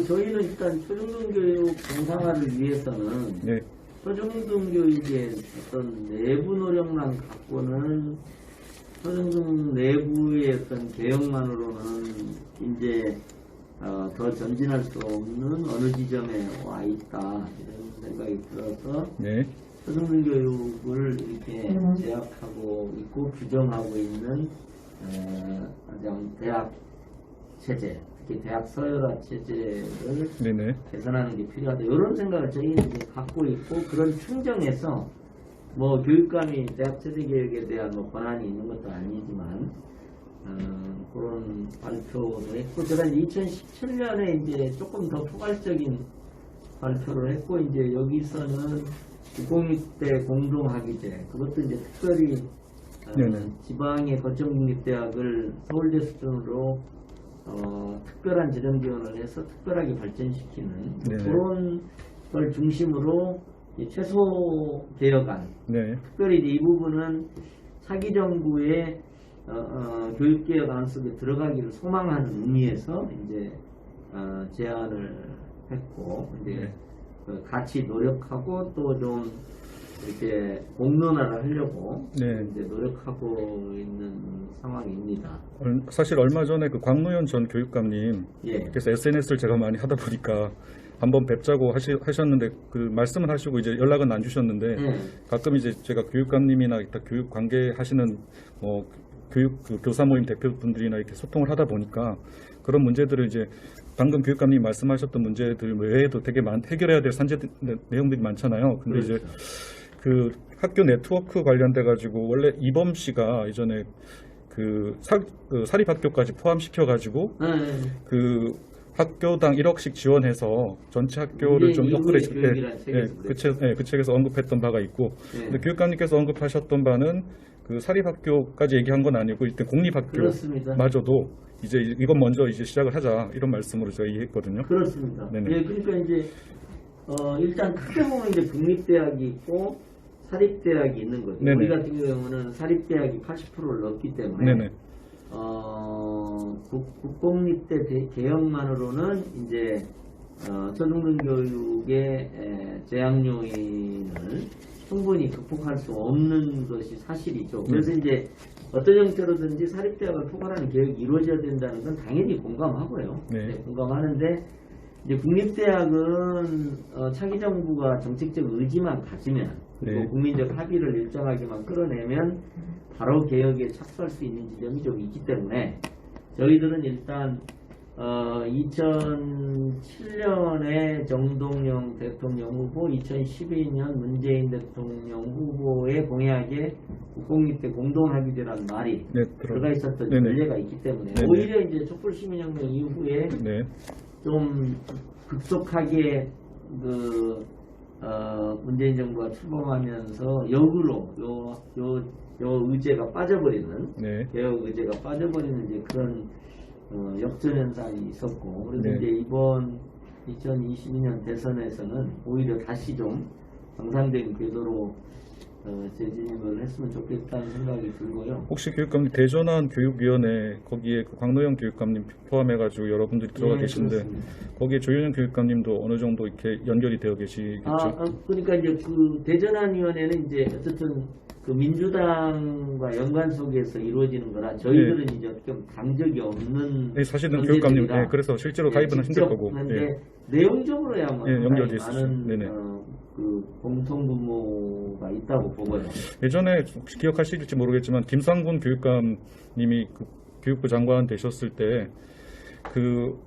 저희는 일단 초중등교육 정상화를 위해서는 네. 초중등교육의 어떤 내부 노력만 갖고는 초중등 내부의 어떤 개혁만으로는 이제 더 전진할 수 없는 어느 지점에 와 있다 이런 생각이 들어서 네. 초중등교육을 이렇게 제약하고 있고 규정하고 있는 대학 체제, 특히 대학 서열화 체제를 네네. 개선하는 게 필요하다. 이런 생각을 저희는 이제 갖고 있고 그런 충정에서 뭐 교육감이 대학 체제 개혁에 대한 뭐 권한이 있는 것도 아니지만 그런 발표도 했고 제가 2017년에 이제 조금 더 포괄적인 발표를 했고 이제 여기서는 606대 공동학위제 그것도 이제 특별히 지방의 거점국립대학을 서울대 수준으로 특별한 재정 지원을 해서 특별하게 발전시키는 그런 걸 중심으로 최소 개혁안 특별히 이제 이 부분은 차기 정부의 교육 개혁안 속에 들어가기를 소망하는 의미에서 이제 제안을 했고 이제 같이 노력하고 또 좀 이렇게 공론화를 하려고 이제 노력하고 있는 상황입니다. 사실 얼마 전에 그 광노현 전 교육감님 그래서 SNS를 제가 많이 하다 보니까 한번 뵙자고 하셨는데 그 말씀을 하시고 이제 연락은 안 주셨는데 가끔 이제 제가 교육감님이나 교육 관계하시는 뭐 교육 그 교사 모임 대표분들이나 이렇게 소통을 하다 보니까 그런 문제들을 이제 방금 교육감님이 말씀하셨던 문제들 외에도 되게 해결해야 될 산재 내용들이 많잖아요. 근데 이제 그 학교 네트워크 관련돼 가지고 원래 이범 씨가 이전에 그 사립학교까지 포함시켜 가지고 그 학교당 1억씩 지원해서 전체 학교를 좀 업그레이드 그 책에서 언급했던 바가 있고 근데 교육감님께서 언급하셨던 바는 그 사립학교까지 얘기한 건 아니고 일단 공립학교마저도 이제 이건 먼저 이제 시작을 하자 이런 말씀으로 제가 이해했거든요. 그렇습니다. 예, 그러니까 이제 일단 크게 보면 이제 국립대학이 있고 사립대학이 있는 거죠. 우리 같은 경우는 사립대학이 80%를 넣었기 때문에 국공립대 개혁만으로는 이제 초중등 교육의 재학 요인을 충분히 극복할 수 없는 것이 사실이죠. 그래서 이제 어떤 형태로든지 사립대학을 포괄하는 개혁이 이루어져야 된다는 건 당연히 공감하고요. 공감하는데 이제 국립대학은 차기 정부가 정책적 의지만 가지면 그리고 국민적 합의를 일정하게만 끌어내면 바로 개혁에 착수할 수 있는 지점이 좀 있기 때문에 저희들은 일단 2007년에 정동영 대통령 후보, 2012년 문재인 대통령 후보의 공약에 국공립대 공동학위제라는 말이 들어가 있었던 전례가 있기 때문에 오히려 이제 촛불시민혁명 이후에 좀 급속하게 문재인 정부가 출범하면서 역으로 요 의제가 빠져버리는 개혁 의제가 빠져버리는 이제 그런 역전 현상이 있었고 그래서 이제 이번 2022년 대선에서는 오히려 다시 좀 정상적인 궤도로 재진입을 했으면 좋겠다는 생각이 들고요. 혹시 교육감님 대전한 교육위원회 거기에 그 광노현 교육감님 포함해가지고 여러분들이 들어가 계신데 그렇습니다. 거기에 조윤영 교육감님도 어느 정도 이렇게 연결이 되어 계시겠죠? 그러니까 이제 그 대전한위원회는 이제 어쨌든 그 민주당과 연관 속에서 이루어지는 거라 저희들은 이제 어떻게 보면 당적이 없는 사실은 교육감님 그래서 실제로 가입은 하신들 거고 내용적으로야 뭐 연결돼 많은 그 공통분모가 있다고 보고요. 예전에 혹시 기억하실지 모르겠지만 김상곤 교육감님이 그 교육부 장관 되셨을 때 그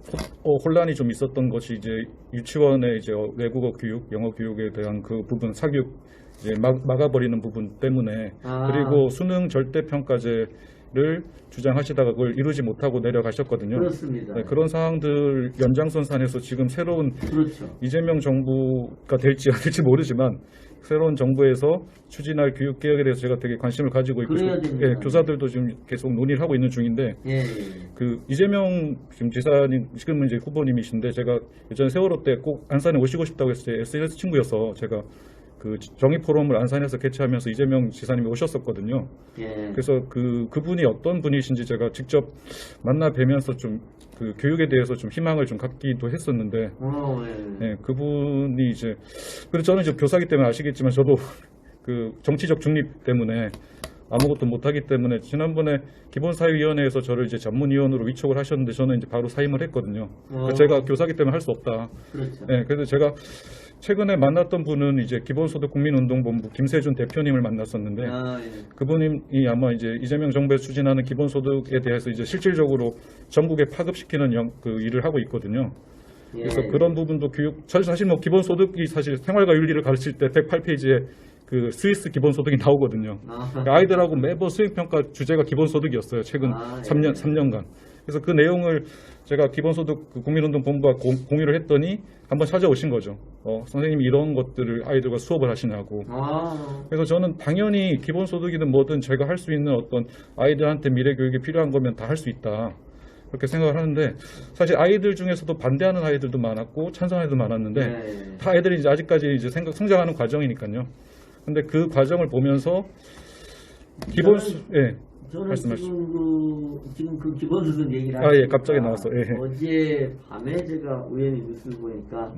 혼란이 좀 있었던 것이 이제 유치원의 이제 외국어 교육, 영어 교육에 대한 그 부분 사교육 이제 막아버리는 부분 때문에 그리고 수능 절대평가제를 주장하시다가 그걸 이루지 못하고 내려가셨거든요. 그렇습니다. 그런 상황들 연장선상에서 지금 새로운 이재명 정부가 될지 안 될지 모르지만 새로운 정부에서 추진할 교육개혁에 대해서 제가 되게 관심을 가지고 있고 교사들도 지금 계속 논의를 하고 있는 중인데 그 이재명 지금 지사님 지금은 이제 후보님이신데 제가 예전에 세월호 때 꼭 안산에 오시고 싶다고 했을 때 SNS 친구여서 제가 그 정의 포럼을 안산에서 개최하면서 이재명 지사님이 오셨었거든요. 그래서 그분이 어떤 분이신지 제가 직접 만나 뵈면서 좀 그 교육에 대해서 좀 희망을 좀 갖기도 했었는데, 예, 그분이 이제, 그래서 저는 이제 교사기 때문에 아시겠지만 저도 그 정치적 중립 때문에 아무것도 못하기 때문에 지난번에 기본사회위원회에서 저를 이제 전문위원으로 위촉을 하셨는데 저는 이제 바로 사임을 했거든요. 그러니까 제가 교사기 때문에 할 수 없다. 그렇죠. 예, 그래서 제가 최근에 만났던 분은 이제 기본소득국민운동본부 김세준 대표님을 만났었는데 예. 그분이 아마 이제 이재명 정부에서 추진하는 기본소득에 대해서 이제 실질적으로 전국에 파급시키는 그 일을 하고 있거든요. 그래서 예. 그런 부분도 사실 뭐 기본소득이 사실 생활과 윤리를 가르칠 때 108페이지에 그 스위스 기본소득이 나오거든요. 아이들하고 매번 수행평가 주제가 기본소득이었어요. 최근 3년간. 그래서 그 내용을 제가 기본소득 국민운동본부와 공유를 했더니 한번 찾아오신 거죠. 선생님이 이런 것들을 아이들과 수업을 하시냐고. 그래서 저는 당연히 기본소득이든 뭐든 제가 할 수 있는 어떤 아이들한테 미래교육이 필요한 거면 다 할 수 있다. 그렇게 생각을 하는데 사실 아이들 중에서도 반대하는 아이들도 많았고 찬성하는 아이들도 많았는데 다 아이들이 이제 아직까지 이제 성장하는 과정이니까요. 근데 그 과정을 보면서 저는 지금 그 기본소득 얘기를 예, 갑자기 나왔어. 예. 어제 밤에 제가 우연히 뉴스를 보니까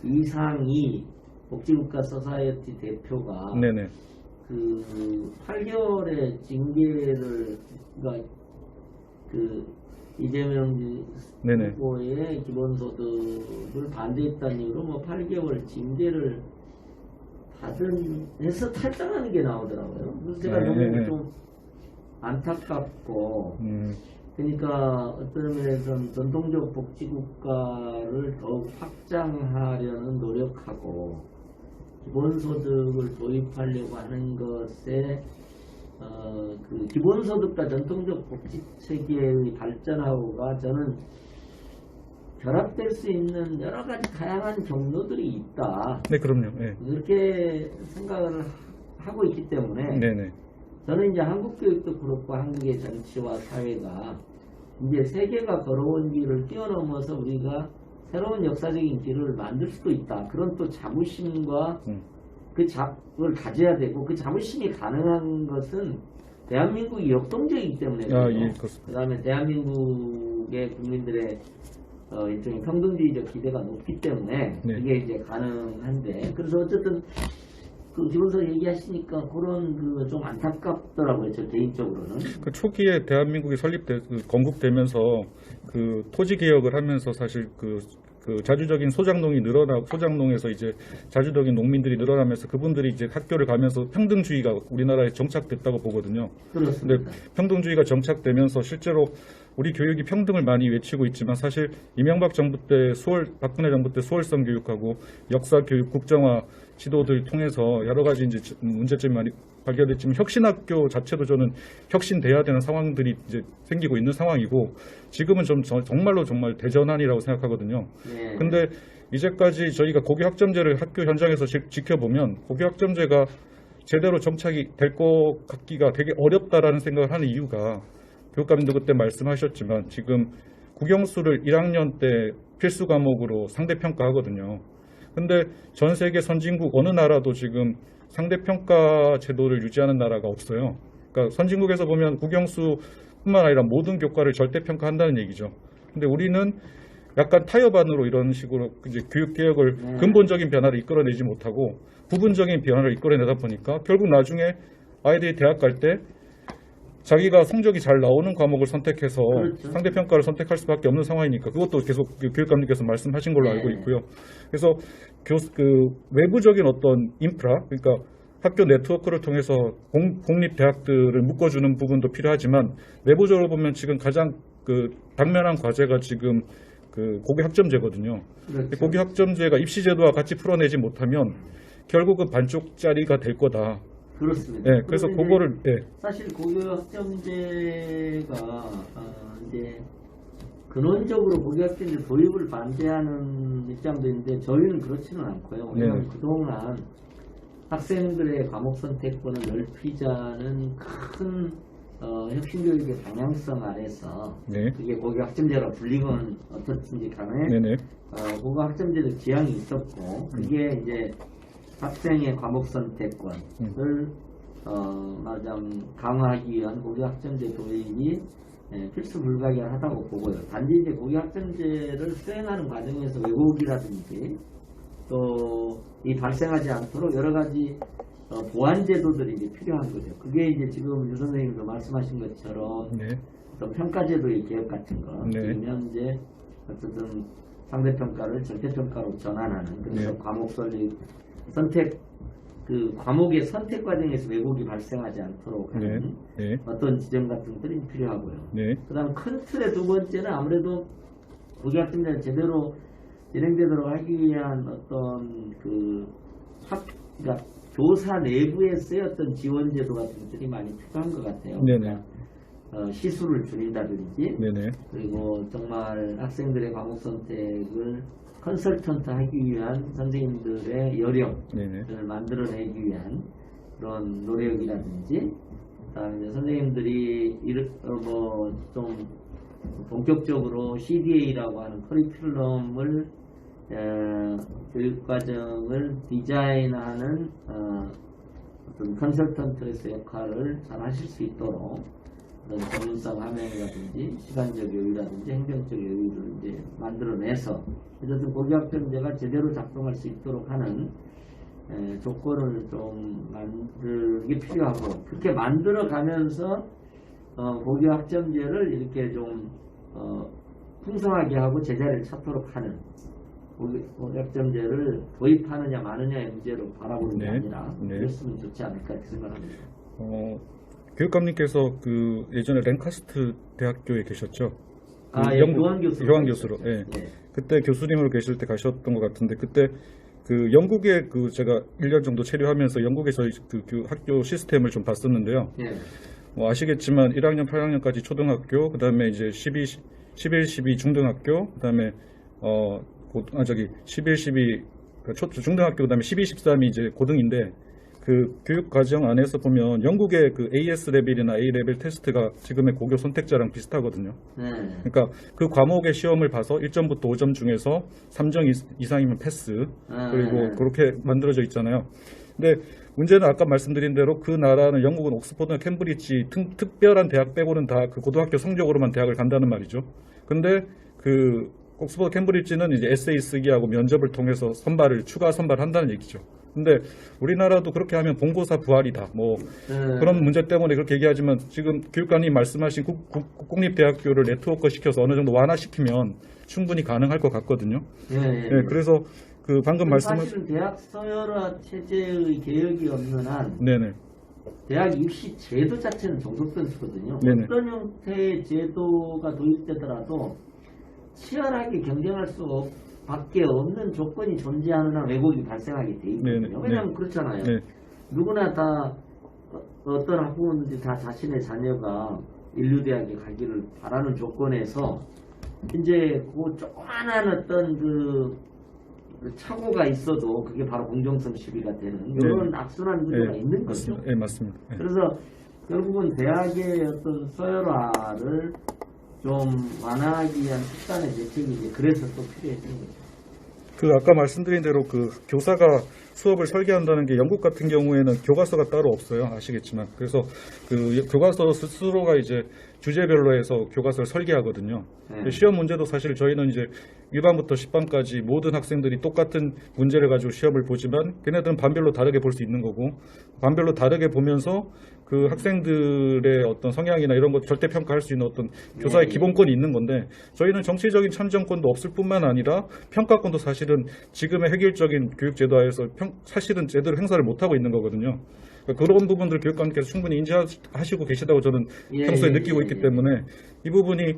이상희 복지국가 소사이어티 대표가 네네. 그 8개월의 징계를 그러니까 그 이재명 후보의 기본소득을 반대했다는 이유로 뭐 8개월 징계를 해서 탈당하는 게 나오더라고요. 그래서 제가 너무 좀 안타깝고, 그러니까 어떤 면에서는 전통적 복지국가를 더욱 확장하려는 노력하고 기본소득을 도입하려고 하는 것에 그 기본소득과 전통적 복지체계의 발전하고가 저는 결합될 수 있는 여러 가지 다양한 경로들이 있다. 네, 그럼요. 네. 그렇게 생각을 하고 있기 때문에 저는 이제 한국 교육도 그렇고 한국의 정치와 사회가 이제 세계가 걸어온 길을 뛰어넘어서 우리가 새로운 역사적인 길을 만들 수도 있다. 그런 또 자부심과 그 잡을 가져야 되고 그 자부심이 가능한 것은 대한민국이 역동적이기 때문에 그 다음에 대한민국의 국민들의 일종의 평등주의적 기대가 높기 때문에 이게 이제 가능한데 그래서 어쨌든 그 기본소득 얘기하시니까 그런 그 좀 안타깝더라고요. 저 개인적으로는. 그 초기에 대한민국이 건국되면서 그 토지 개혁을 하면서 사실 그 자주적인 소작농이 늘어나고 소작농에서 이제 자주적인 농민들이 늘어나면서 그분들이 이제 학교를 가면서 평등주의가 우리나라에 정착됐다고 보거든요. 그렇습니다. 근데 평등주의가 정착되면서 실제로 우리 교육이 평등을 많이 외치고 있지만 사실 이명박 정부 때 박근혜 정부 때 수월성 교육하고 역사 교육 국정화 지도들 통해서 여러 가지 이제 문제점이 많이 발견됐지만 혁신학교 자체도 저는 혁신돼야 되는 상황들이 이제 생기고 있는 상황이고 지금은 정말로 정말 대전환이라고 생각하거든요. 근데 이제까지 저희가 고교학점제를 학교 현장에서 지켜보면 고교학점제가 제대로 정착이 될 것 같기가 되게 어렵다라는 생각을 하는 이유가 교육감님도 그때 말씀하셨지만 지금 국영수를 1학년 때 필수 과목으로 상대평가하거든요. 근데 전 세계 선진국 어느 나라도 지금 상대평가 제도를 유지하는 나라가 없어요. 그러니까 선진국에서 보면 국영수뿐만 아니라 모든 교과를 절대평가한다는 얘기죠. 근데 우리는 약간 타협안으로 이런 식으로 이제 교육개혁을 근본적인 변화를 이끌어내지 못하고 부분적인 변화를 이끌어내다 보니까 결국 나중에 아이들이 대학 갈 때 자기가 성적이 잘 나오는 과목을 선택해서 상대평가를 선택할 수밖에 없는 상황이니까 그것도 계속 교육감님께서 말씀하신 걸로 알고 있고요. 그래서 외부적인 어떤 인프라, 그러니까 학교 네트워크를 통해서 공립대학들을 묶어주는 부분도 필요하지만 내부적으로 보면 지금 가장 당면한 과제가 지금 고교학점제거든요. 고교학점제가 입시제도와 같이 풀어내지 못하면 결국은 반쪽짜리가 될 거다. 그렇습니다. 네, 그래서 그거를 사실 고교학점제가 이제 근원적으로 고교학점제 도입을 반대하는 입장도 있는데 저희는 그렇지는 않고요. 왜냐하면 그동안 학생들의 과목 선택권을 넓히자는 큰 혁신교육의 방향성 아래서 그게 고교학점제라 불리건 어떻든지 간에 고교학점제도 지향이 있었고 그게 이제 학생의 과목 선택권을 말하자면 강화하기 위한 고교학점제 도입이 필수 불가결하다고 보고요. 단지 이제 고교학점제를 수행하는 과정에서 왜곡이라든지 또 이 발생하지 않도록 여러 가지 보완 제도들이 이제 필요한 거죠. 그게 이제 지금 유 선생님도 말씀하신 것처럼 어떤 평가 제도의 개혁 같은 거, 아니면 이제 어쨌든 상대평가를 절대평가로 전환하는, 그래서 과목 선택, 그 과목의 선택 과정에서 왜곡이 발생하지 않도록 하는 어떤 지점 같은 것들이 필요하고요. 그다음 큰 틀의 두 번째는 아무래도 고교학점제를 제대로 진행되도록 하기 위한 어떤 그러니까 교사 내부에서의 어떤 지원 제도 같은 것들이 많이 필요한 것 같아요. 그러니까 시수를 줄인다든지, 그리고 정말 학생들의 과목 선택을 컨설턴트 하기 위한 선생님들의 여력을 만들어내기 위한 그런 노력이라든지, 그다음에 선생님들이 좀 본격적으로 CDA라고 하는 커리큘럼을 교육과정을 디자인하는 어떤 컨설턴트로서 역할을 잘 하실 수 있도록 어떤 전문성 함양이라든지 시간적 여유라든지 행정적 여유를 이제 만들어내서 어쨌든 고교학점제가 제대로 작동할 수 있도록 하는 조건을 좀 만들기 필요하고, 그렇게 만들어가면서 고교학점제를 이렇게 좀 풍성하게 하고 제자리를 찾도록 하는, 고교학점제를 도입하느냐 마느냐의 문제로 바라보는 게 아니라 그랬으면 좋지 않을까 이렇게 생각합니다. 교육감님께서 그 예전에 랭카스트 대학교에 계셨죠? 교환 교수로. 그때 교수님으로 계실 때 가셨던 것 같은데, 그때 그 영국에 제가 1년 정도 체류하면서 영국에서 그 학교 시스템을 좀 봤었는데요. 뭐 아시겠지만 1학년, 8학년까지 초등학교, 그 다음에 이제 11, 12 중등학교, 그 다음에 11, 12 중등학교, 그 다음에 12, 13이 이제 고등인데, 그 교육 과정 안에서 보면 영국의 그 AS 레벨이나 A 레벨 테스트가 지금의 고교 선택자랑 비슷하거든요. 그러니까 그 과목의 시험을 봐서 1점부터 5점 중에서 3점 이상이면 패스, 그리고 그렇게 만들어져 있잖아요. 근데 문제는 아까 말씀드린 대로 그 나라는 영국은 옥스퍼드나 캠브리지 특별한 대학 빼고는 다 그 고등학교 성적으로만 대학을 간다는 말이죠. 근데 그 옥스퍼드 캠브리지는 이제 에세이 쓰기하고 면접을 통해서 추가 선발한다는 얘기죠. 근데 우리나라도 그렇게 하면 본고사 부활이다, 뭐 그런 문제 때문에 그렇게 얘기하지만, 지금 교육관님 말씀하신 국립대학교를 네트워크 시켜서 어느 정도 완화시키면 충분히 가능할 것 같거든요. 그래서 그 방금 말씀하신 사실은 대학 서열화 체제의 개혁이 없는 한 대학 입시 제도 자체는 종속 변수거든요. 어떤 형태의 제도가 도입되더라도 치열하게 경쟁할 수 밖에 없는 조건이 존재하는 한 왜곡이 발생하게 돼 있거든요. 왜냐하면 그렇잖아요. 누구나 다 어떤 학부모들이 다 자신의 자녀가 인류대학에 가기를 바라는 조건에서 이제 그 조그만한 어떤 그 착오가 있어도 그게 바로 공정성 시비가 되는 이런 악순환 구조가 있는 거죠. 맞습니다. 그래서 결국은 대학의 어떤 서열화를 좀 완화하기 위한 특단의 대책이 그래서 또 필요했던 거죠. 그 아까 말씀드린 대로 그 교사가 수업을 설계한다는 게 영국 같은 경우에는 교과서가 따로 없어요. 아시겠지만. 그래서 그 교과서 스스로가 이제 주제별로 해서 교과서를 설계하거든요. 시험 문제도 사실 저희는 이제 1반부터 10반까지 모든 학생들이 똑같은 문제를 가지고 시험을 보지만 걔네들은 반별로 다르게 볼 수 있는 거고, 반별로 다르게 보면서 그 학생들의 어떤 성향이나 이런 것 절대 평가할 수 있는 어떤 교사의 기본권이 있는 건데, 저희는 정치적인 참정권도 없을 뿐만 아니라 평가권도 사실은 지금의 획일적인 교육제도하에서 사실은 제대로 행사를 못하고 있는 거거든요. 그런 부분들 교육감께서 충분히 인지하시고 계시다고 저는 평소에 느끼고 있기 때문에 이 부분이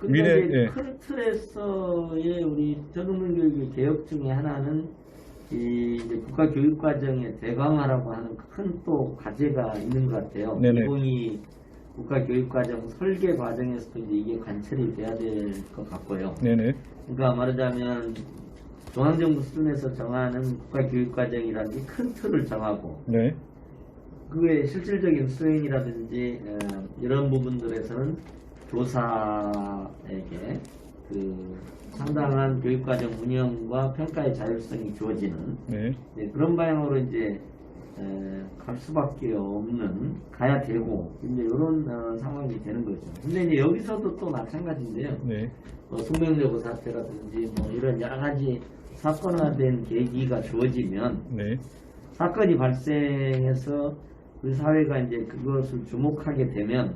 미래 큰 틀에서의 우리 초등교육의 개혁 중에 하나는 이제 국가교육과정의 대강화라고 하는 큰 또 과제가 있는 것 같아요. 이분이 국가교육과정 설계 과정에서도 이제 이게 관철이 돼야 될 것 같고요. 그러니까 말하자면 중앙정부 수준에서 정하는 국가교육과정이라는 게 큰 틀을 정하고, 그의 실질적인 수행이라든지 이런 부분들에서는 교사에게 그 상당한 교육과정 운영과 평가의 자율성이 주어지는 그런 방향으로 이제 갈 수밖에 없는, 가야 되고, 이제 이런 상황이 되는 거죠. 근데 이제 여기서도 또 마찬가지인데요. 네. 숙명여고 사태라든지 뭐 이런 여러 가지 사건화된 계기가 주어지면, 네. 사건이 발생해서 우리 사회가 이제 그것을 주목하게 되면,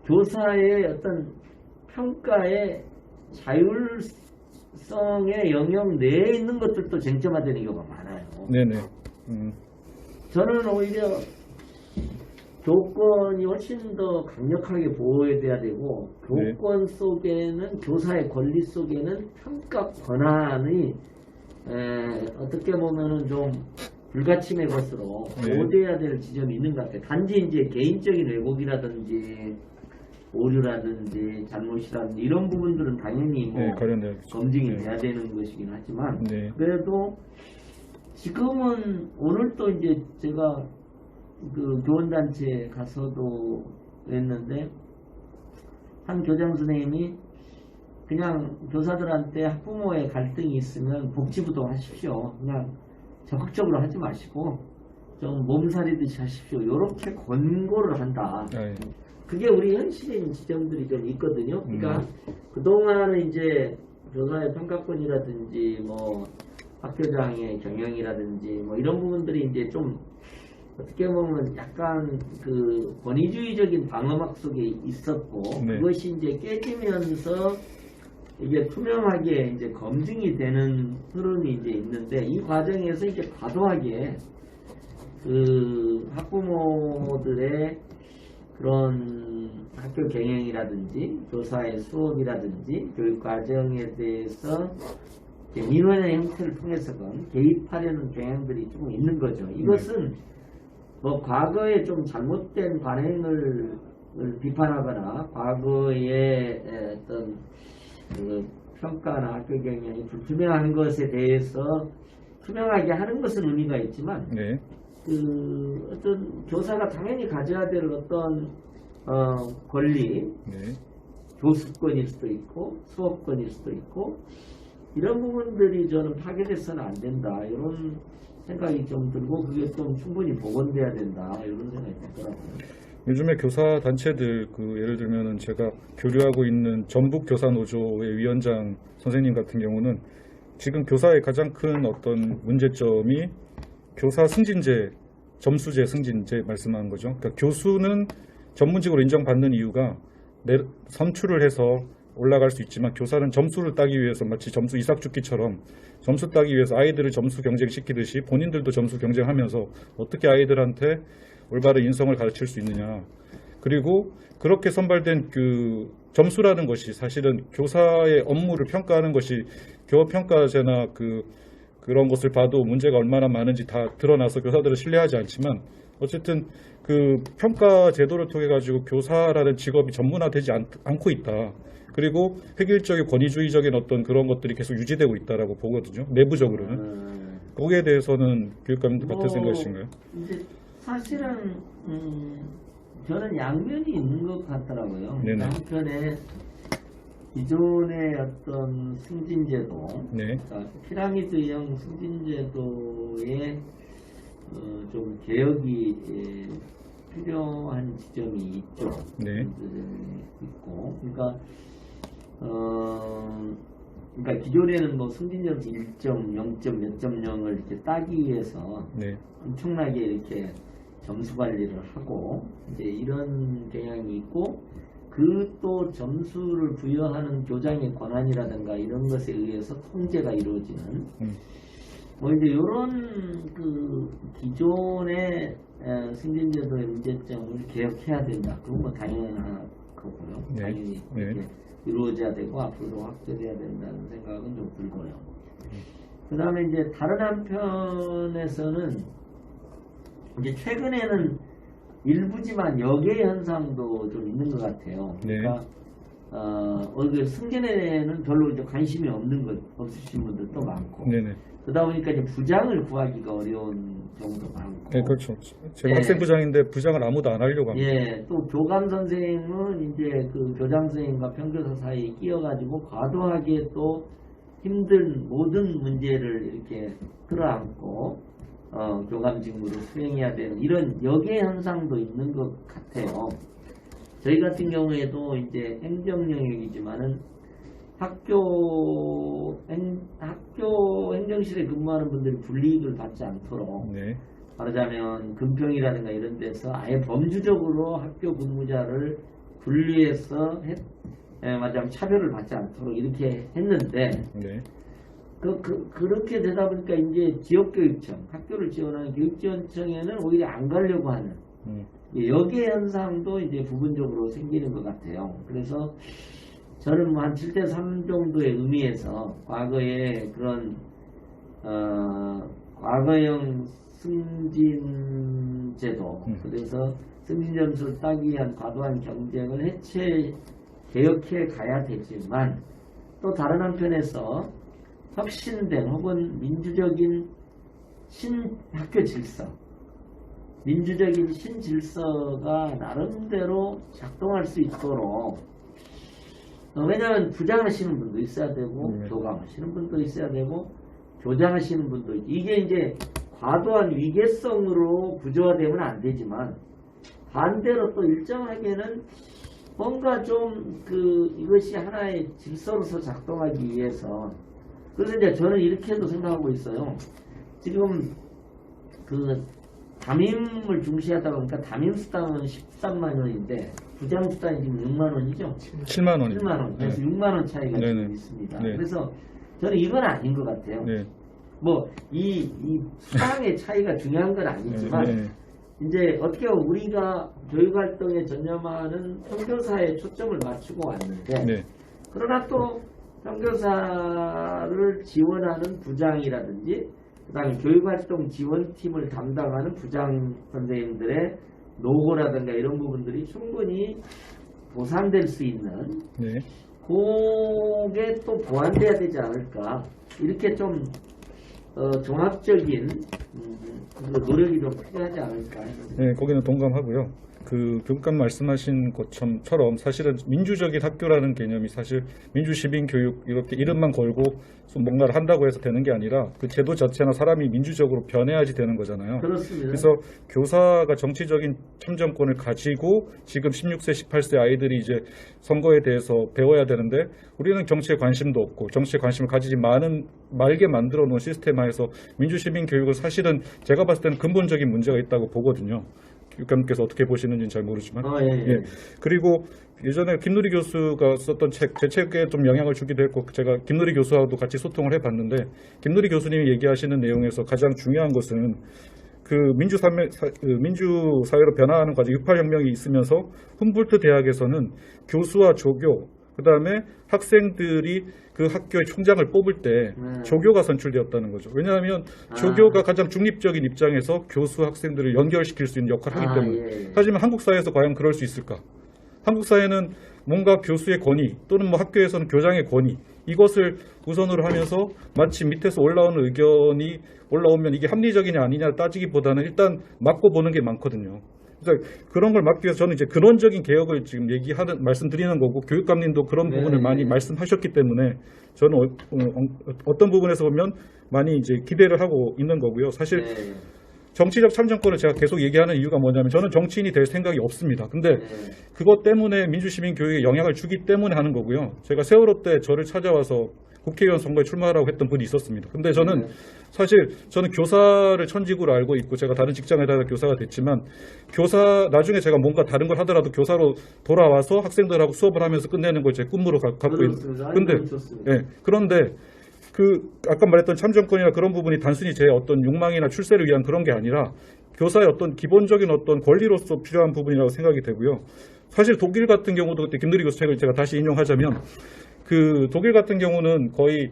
교사의 어떤 평가의 자율성의 영역 내에 있는 것들도 쟁점화되는 경우가 많아요. 네네. 저는 오히려 교권이 훨씬 더 강력하게 보호돼야 되고, 교권 속에는, 교사의 권리 속에는 평가 권한이 어떻게 보면은 좀 불가침의 것으로 보호돼야 될 지점이 있는 것 같아요. 단지 이제 개인적인 왜곡이라든지 오류라든지 잘못이라든지 이런 부분들은 당연히 뭐 검증이 돼야 되는 것이긴 하지만, 그래도 지금은 오늘 또 이제 제가 그 교원단체에 가서도 했는데, 한 교장 선생님이 그냥 교사들한테 학부모의 갈등이 있으면 복지부동 하십시오. 그냥 적극적으로 하지 마시고 좀 몸살이듯이 하십시오. 이렇게 권고를 한다. 그게 우리 현실인 지점들이 좀 있거든요. 그러니까 그동안은 이제 교사의 평가권이라든지 뭐 학교장의 경영이라든지 뭐 이런 부분들이 이제 좀 어떻게 보면 약간 그 권위주의적인 방어막 속에 있었고, 그것이 이제 깨지면서 이게 투명하게 이제 검증이 되는 흐름이 이제 있는데, 이 과정에서 이제 과도하게 그 학부모들의 그런 학교 경영이라든지 교사의 수업이라든지 교육 과정에 대해서 민원의 형태를 통해서건 개입하려는 경향들이 조금 있는 거죠. 이것은 뭐 과거에 좀 잘못된 관행을 비판하거나 과거에 어떤 그 평가나 학교 경영이 불투명한 것에 대해서 투명하게 하는 것은 의미가 있지만, 그 어떤 교사가 당연히 가져야 될 어떤 권리, 교수권일 수도 있고 수업권일 수도 있고 이런 부분들이 저는 파괴돼서는 안 된다, 이런 생각이 좀 들고, 그게 좀 충분히 복원돼야 된다, 이런 생각이 들더라고요. 요즘에 교사 단체들, 그 예를 들면은 제가 교류하고 있는 전북교사노조의 위원장 선생님 같은 경우는 지금 교사의 가장 큰 어떤 문제점이 교사 승진제, 점수제, 승진제 말씀하는 거죠. 그러니까 교수는 전문직으로 인정받는 이유가 선출을 해서 올라갈 수 있지만, 교사는 점수를 따기 위해서 마치 점수 이삭죽기처럼 점수 따기 위해서 아이들을 점수 경쟁시키듯이 본인들도 점수 경쟁하면서 어떻게 아이들한테 올바른 인성을 가르칠 수 있느냐. 그리고 그렇게 선발된 그 점수라는 것이 사실은 교사의 업무를 평가하는 것이 교업평가제나 그런 것을 봐도 문제가 얼마나 많은지 다 드러나서 교사들을 신뢰하지 않지만, 어쨌든 그 평가 제도를 통해 가지고 교사라는 직업이 전문화되지 않고 있다. 그리고 획일적인 권위주의적인 어떤 그런 것들이 계속 유지되고 있다라고 보거든요. 내부적으로는. 거기에 대해서는 교육감님도 같은 생각이신가요? 이제 사실은 저는 양면이 있는 것 같더라고요. 한편에 기존의 어떤 승진제도, 그러니까 피라미드형 승진제도에 좀 개혁이 필요한 지점이 있죠. 있고, 그러니까 기존에는 뭐 승진점수 1점, 0점, 몇 점 0을 이렇게 따기 위해서 엄청나게 이렇게 점수 관리를 하고 이제 이런 경향이 있고, 그 또 점수를 부여하는 교장의 권한이라든가 이런 것에 의해서 통제가 이루어지는 뭐 이제 이런 그 기존의 승진제도의 문제점을 개혁해야 된다. 그건 뭐 당연한 거고요. 당연히 이렇게 이루어져야 되고 앞으로도 확대돼야 된다는 생각은 좀 들고요. 그 다음에 이제 다른 한편에서는 이제 최근에는 일부지만 역의 현상도 좀 있는 것 같아요. 그러니까 승진에는 별로 이제 관심이 없으신 분들도 많고, 그러다 보니까 이제 부장을 구하기가 어려운 경우도 많고. 그렇죠. 제가 학생 부장인데 부장을 아무도 안 하려고 합니다. 또 교감 선생은 이제 그 교장 선생님과 평교사 사이에 끼어가지고 과도하게 또 힘든 모든 문제를 이렇게 끌어안고 교감 직무를 수행해야 되는 이런 역의 현상도 있는 것 같아요. 저희 같은 경우에도 이제 행정 영역이지만은 학교 행정실에 근무하는 분들이 불이익을 받지 않도록 네. 말하자면 금평이라든가 이런 데서 아예 범주적으로 학교 근무자를 분리해서 말하자면 차별을 받지 않도록 이렇게 했는데 네. 그렇게 되다 보니까 이제 지역교육청, 학교를 지원하는 교육지원청에는 오히려 안 가려고 하는 여기의 현상도 이제 부분적으로 생기는 것 같아요. 그래서 저는 뭐 한 7대3 정도의 의미에서 과거에 그런 과거형 승진 제도, 그래서 승진 점수를 따기 위한 과도한 경쟁을 개혁해 가야 되지만 또 다른 한편에서 혁신된 혹은 민주적인 신학교 질서, 민주적인 신질서가 나름대로 작동할 수 있도록 왜냐하면 부장하시는 분도 있어야 되고 교감하시는 분도 있어야 되고 교장하시는 분도 이게 이제 과도한 위계성으로 구조화되면 안 되지만 반대로 또 일정하게는 뭔가 좀 이것이 하나의 질서로서 작동하기 위해서 그래서 이제 저는 이렇게도 생각하고 있어요. 지금 담임을 중시하다 보니까 담임 수당은 13만 원인데 부장 수당이 지금 6만 원이죠? 7만 원. 7만 원. 그래서 네. 6만 원 차이가 지금 있습니다. 네. 그래서 저는 이건 아닌 것 같아요. 네. 뭐 이 수당의 차이가 중요한 건 아니지만 이제 어떻게 보면 우리가 교육활동에 전념하는 선교사에 초점을 맞추고 왔는데 그러나 또 선교사를 지원하는 부장이라든지 그다음에 교육활동 지원팀을 담당하는 부장 선생님들의 노고라든가 이런 부분들이 충분히 보상될 수 있는 그게 또 보완돼야 되지 않을까 이렇게 좀 종합적인 노력이 좀 필요하지 않을까. 네, 거기는 동감하고요. 교육감 말씀하신 것처럼 사실은 민주적인 학교라는 개념이 사실 민주시민교육 이렇게 이름만 걸고 뭔가를 한다고 해서 되는 게 아니라 그 제도 자체나 사람이 민주적으로 변해야지 되는 거잖아요. 그렇습니다. 그래서 교사가 정치적인 참정권을 가지고 지금 16세, 18세 아이들이 이제 선거에 대해서 배워야 되는데 우리는 정치에 관심도 없고 정치에 관심을 가지지 말게 만들어 놓은 시스템하에서 민주시민교육을 사실은 제가 봤을 때는 근본적인 문제가 있다고 보거든요. 교육감님께서 어떻게 보시는지는 잘 모르지만 예. 그리고 예전에 김누리 교수가 썼던 제 책에 좀 영향을 주기도 했고 제가 김누리 교수와도 같이 소통을 해봤는데 김누리 교수님이 얘기하시는 내용에서 가장 중요한 것은 민주사회로 변화하는 과정 68혁명이 있으면서 훔볼트 대학에서는 교수와 조교 그 다음에 학생들이 그 학교의 총장을 뽑을 때 조교가 선출되었다는 거죠. 왜냐하면 조교가 가장 중립적인 입장에서 교수 학생들을 연결시킬 수 있는 역할을 하기 때문에. 하지만 한국 사회에서 과연 그럴 수 있을까? 한국 사회는 뭔가 교수의 권위 또는 뭐 학교에서는 교장의 권위 이것을 우선으로 하면서 마치 밑에서 올라오는 의견이 올라오면 이게 합리적이냐 아니냐를 따지기보다는 일단 맞고 보는 게 많거든요. 그래서 그런 걸 막기 위해서 저는 이제 근원적인 개혁을 지금 말씀드리는 거고 교육감님도 그런 부분을 많이 말씀하셨기 때문에 저는 어떤 부분에서 보면 많이 이제 기대를 하고 있는 거고요. 사실 정치적 참정권을 제가 계속 얘기하는 이유가 뭐냐면 저는 정치인이 될 생각이 없습니다. 근데 그것 때문에 민주시민교육에 영향을 주기 때문에 하는 거고요. 제가 세월호 때 저를 찾아와서 국회의원 선거에 출마하라고 했던 분이 있었습니다. 근데 저는 사실 저는 교사를 천직으로 알고 있고 제가 다른 직장에다가 교사가 됐지만 나중에 제가 뭔가 다른 걸 하더라도 교사로 돌아와서 학생들하고 수업을 하면서 끝내는 걸 제 꿈으로 갖고 있는. 그런데 아까 말했던 참정권이나 그런 부분이 단순히 제 어떤 욕망이나 출세를 위한 그런 게 아니라 교사의 어떤 기본적인 어떤 권리로서 필요한 부분이라고 생각이 되고요. 사실 독일 같은 경우도 그때 김누리 교수 책을 제가 다시 인용하자면 독일 같은 경우는 거의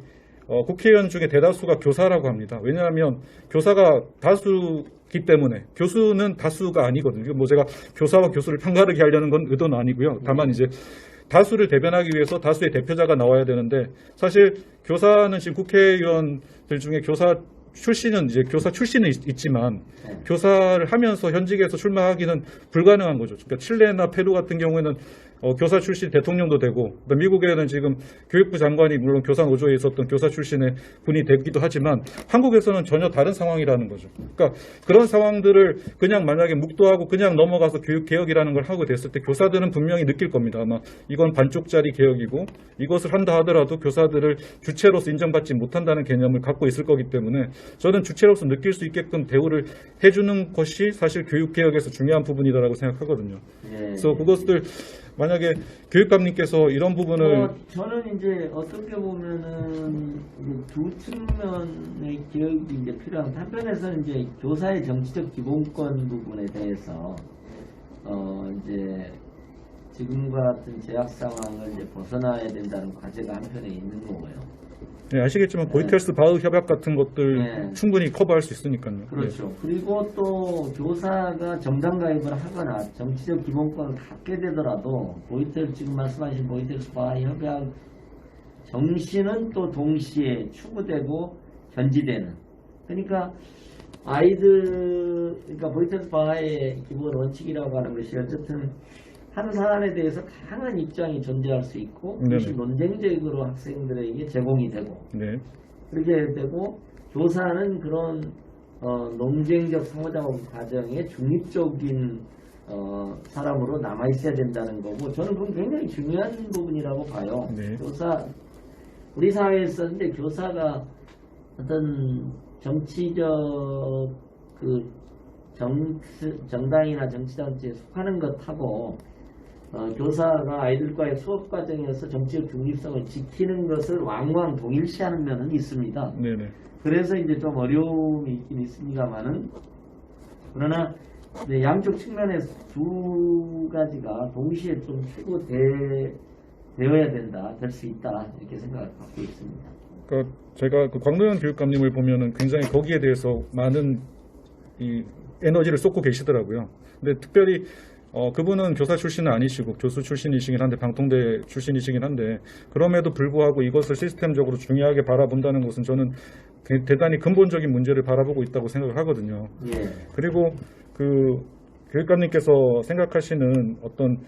국회의원 중에 대다수가 교사라고 합니다. 왜냐하면 교사가 다수기 때문에 교수는 다수가 아니거든요. 뭐 제가 교사와 교수를 편가르게 하려는 건 의도는 아니고요. 다만 이제 다수를 대변하기 위해서 다수의 대표자가 나와야 되는데 사실 교사는 지금 국회의원들 중에 교사 출신은 있지만 교사를 하면서 현직에서 출마하기는 불가능한 거죠. 그러니까 칠레나 페루 같은 경우에는 교사 출신 대통령도 되고, 미국에는 지금 교육부 장관이 물론 교사 노조에 있었던 교사 출신의 분이 되기도 하지만 한국에서는 전혀 다른 상황이라는 거죠. 그러니까 그런 상황들을 그냥 만약에 묵도하고 그냥 넘어가서 교육 개혁이라는 걸 하고 됐을 때 교사들은 분명히 느낄 겁니다. 아마 이건 반쪽짜리 개혁이고 이것을 한다 하더라도 교사들을 주체로서 인정받지 못한다는 개념을 갖고 있을 거기 때문에 저는 주체로서 느낄 수 있게끔 대우를 해주는 것이 사실 교육 개혁에서 중요한 부분이다라고 생각하거든요. 그래서 그것들 만약에 교육감님께서 이런 부분을 저는 이제 어떻게 보면은 이제 두 측면의 개혁이 이제 필요한 한편에서는 이제 교사의 정치적 기본권 부분에 대해서 이제 지금과 같은 제약 상황을 이제 벗어나야 된다는 과제가 한편에 있는 거고요. 네, 아시겠지만 보이텔스 바흐 협약 같은 것들 충분히 커버할 수 있으니까요. 그렇죠. 그리고 또 교사가 정당 가입을 하거나 정치적 기본권을 갖게 되더라도 지금 말씀하신 보이텔스 바흐 협약 정신은 또 동시에 추구되고 견지되는. 그러니까 그러니까 보이텔스 바흐의 기본 원칙이라고 하는 것이 어쨌든 한 사안에 대해서 다양한 입장이 존재할 수 있고 그것이 논쟁적으로 학생들에게 제공이 되고 그렇게 되고 교사는 그런 논쟁적 상호작용 과정에 중립적인 사람으로 남아있어야 된다는 거고 저는 그건 굉장히 중요한 부분이라고 봐요. 우리 사회에서 근데 교사가 어떤 정치적 정당이나 정치단체에 속하는 것하고 교사가 아이들과의 수업 과정에서 정치적 중립성을 지키는 것을 왕왕 동일시하는 면은 있습니다. 그래서 이제 좀 어려움이 있긴 있습니다만은 그러나 양쪽 측면에서 두 가지가 동시에 좀 되어야 된다, 될 수 있다 이렇게 생각을 갖고 있습니다. 그러니까 제가 광노현 교육감님을 보면은 굉장히 거기에 대해서 많은 이 에너지를 쏟고 계시더라고요. 근데 특별히 그분은 교사 출신은 아니시고 교수 출신이시긴 한데 방통대 출신이시긴 한데 그럼에도 불구하고 이것을 시스템적으로 중요하게 바라본다는 것은 저는 대단히 근본적인 문제를 바라보고 있다고 생각을 하거든요. 그리고 교육감님께서 생각하시는 어떤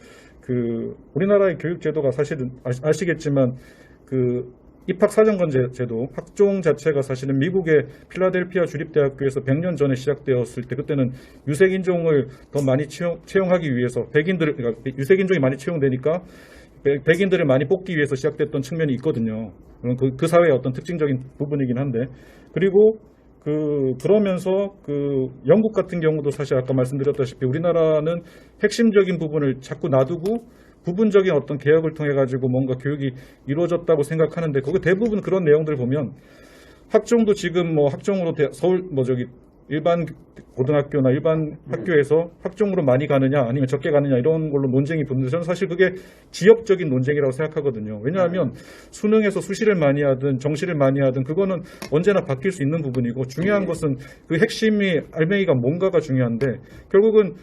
우리나라의 교육 제도가 사실은 아시겠지만 입학사정관 제도, 학종 자체가 사실은 미국의 필라델피아 주립대학교에서 100년 전에 시작되었을 때 그때는 유색인종을 더 많이 채용하기 위해서 그러니까 유색인종이 많이 채용되니까 백인들을 많이 뽑기 위해서 시작됐던 측면이 있거든요. 그 사회의 어떤 특징적인 부분이긴 한데 그리고 그러면서 영국 같은 경우도 사실 아까 말씀드렸다시피 우리나라는 핵심적인 부분을 자꾸 놔두고 부분적인 어떤 개혁을 통해 가지고 뭔가 교육이 이루어졌다고 생각하는데 그거 대부분 그런 내용들을 보면 학종도 지금 학종으로 서울 일반 고등학교나 일반 학교에서 학종으로 많이 가느냐 아니면 적게 가느냐 이런 걸로 논쟁이 붙는데 저는 사실 그게 지역적인 논쟁이라고 생각하거든요. 왜냐하면 수능에서 수시를 많이 하든 정시를 많이 하든 그거는 언제나 바뀔 수 있는 부분이고 중요한 것은 그 핵심이 알맹이가 뭔가가 중요한데 결국은